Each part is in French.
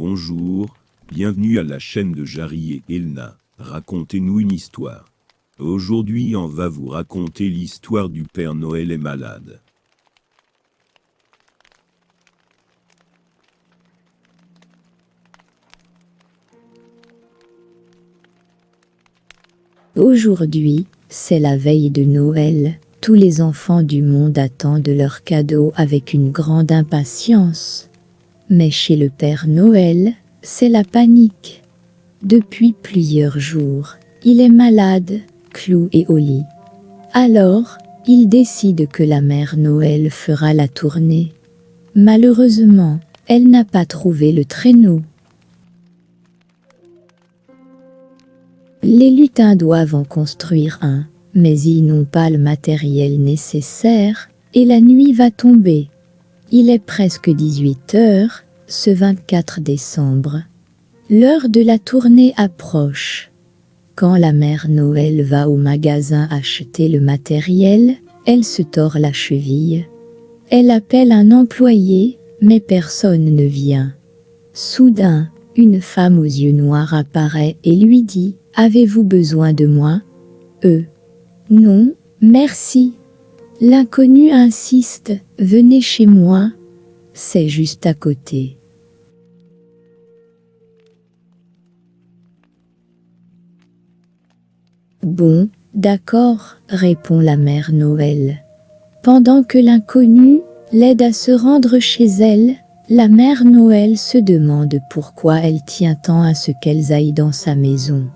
Bonjour, bienvenue à la chaîne de Jarry et Elna, racontez-nous une histoire. Aujourd'hui on va vous raconter l'histoire du Père Noël est malade. Aujourd'hui, c'est la veille de Noël. Tous les enfants du monde attendent leurs cadeaux avec une grande impatience. Mais chez le Père Noël, c'est la panique. Depuis plusieurs jours, il est malade, cloué au lit. Alors, il décide que la mère Noël fera la tournée. Malheureusement, elle n'a pas trouvé le traîneau. Les lutins doivent en construire un, mais ils n'ont pas le matériel nécessaire, et la nuit va tomber. Il est presque 18 heures, ce 24 décembre. L'heure de la tournée approche. Quand la mère Noël va au magasin acheter le matériel, elle se tord la cheville. Elle appelle un employé, mais personne ne vient. Soudain, une femme aux yeux noirs apparaît et lui dit « Avez-vous besoin de moi ?»« Non, merci. » L'inconnu insiste « Venez chez moi, c'est juste à côté. » Bon, d'accord, répond la mère Noël. Pendant que l'inconnu l'aide à se rendre chez elle, la mère Noël se demande pourquoi elle tient tant à ce qu'elles aillent dans sa maison.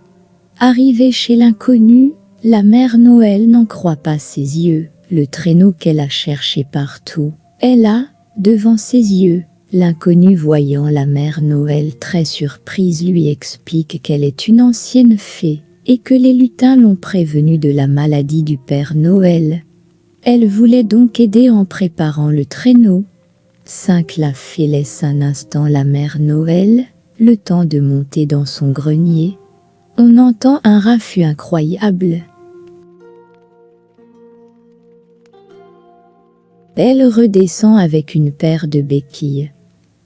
Arrivée chez l'inconnu, la mère Noël n'en croit pas ses yeux. Le traîneau qu'elle a cherché partout est là, devant ses yeux. L'inconnu voyant la mère Noël très surprise lui explique qu'elle est une ancienne fée et que les lutins l'ont prévenue de la maladie du Père Noël. Elle voulait donc aider en préparant le traîneau. La fée laisse un instant la mère Noël, le temps de monter dans son grenier. On entend un raffut incroyable. Elle redescend avec une paire de béquilles.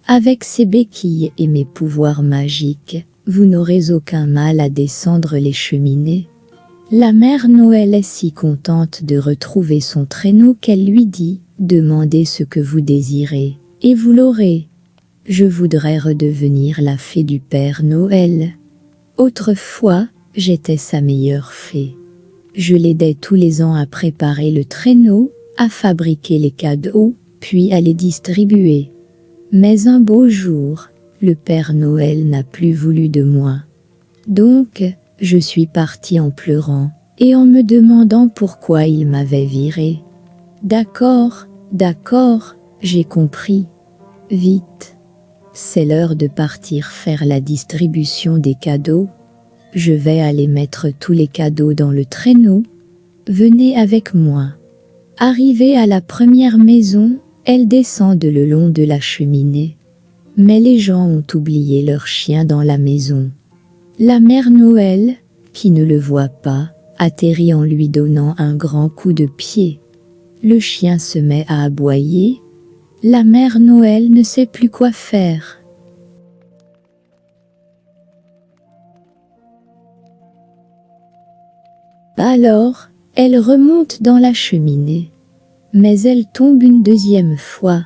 Avec ces béquilles et mes pouvoirs magiques, vous n'aurez aucun mal à descendre les cheminées. La mère Noël est si contente de retrouver son traîneau qu'elle lui dit « Demandez ce que vous désirez, et vous l'aurez. Je voudrais redevenir la fée du Père Noël. Autrefois, j'étais sa meilleure fée. Je l'aidais tous les ans à préparer le traîneau, à fabriquer les cadeaux, puis à les distribuer. Mais un beau jour, le Père Noël n'a plus voulu de moi. Donc, je suis partie en pleurant, et en me demandant pourquoi il m'avait virée. D'accord, j'ai compris. Vite. C'est l'heure de partir faire la distribution des cadeaux. Je vais aller mettre tous les cadeaux dans le traîneau. Venez avec moi. Arrivée à la première maison, elle descend le long de la cheminée. Mais les gens ont oublié leur chien dans la maison. La mère Noël, qui ne le voit pas, atterrit en lui donnant un grand coup de pied. Le chien se met à aboyer. La mère Noël ne sait plus quoi faire. Alors, elle remonte dans la cheminée. Mais elle tombe une deuxième fois.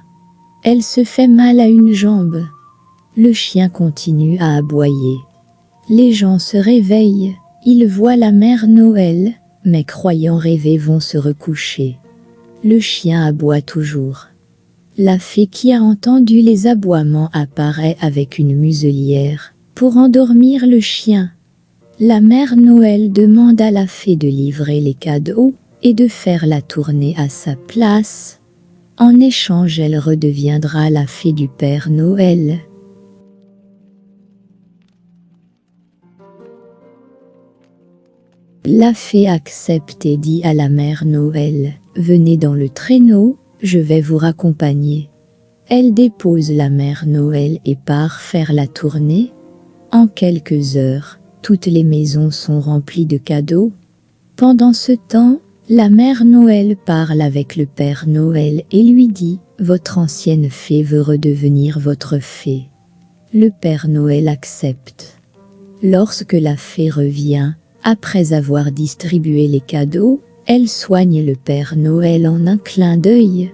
Elle se fait mal à une jambe. Le chien continue à aboyer. Les gens se réveillent. Ils voient la mère Noël, mais croyant rêver vont se recoucher. Le chien aboie toujours. La fée qui a entendu les aboiements apparaît avec une muselière pour endormir le chien. La mère Noël demande à la fée de livrer les cadeaux et de faire la tournée à sa place. En échange, elle redeviendra la fée du Père Noël. La fée accepte et dit à la mère Noël « Venez dans le traîneau, je vais vous raccompagner. » Elle dépose la mère Noël et part faire la tournée. En quelques heures, toutes les maisons sont remplies de cadeaux. Pendant ce temps, la mère Noël parle avec le Père Noël et lui dit « Votre ancienne fée veut redevenir votre fée. » Le Père Noël accepte. Lorsque la fée revient, après avoir distribué les cadeaux, elle soigne le Père Noël en un clin d'œil.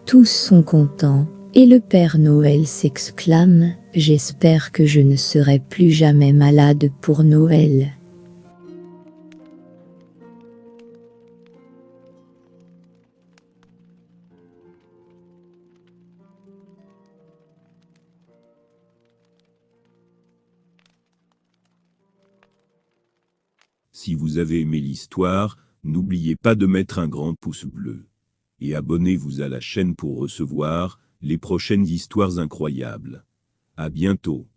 Tous sont contents, et le Père Noël s'exclame « J'espère que je ne serai plus jamais malade pour Noël ». Si vous avez aimé l'histoire, n'oubliez pas de mettre un grand pouce bleu. Et abonnez-vous à la chaîne pour recevoir les prochaines histoires incroyables. À bientôt.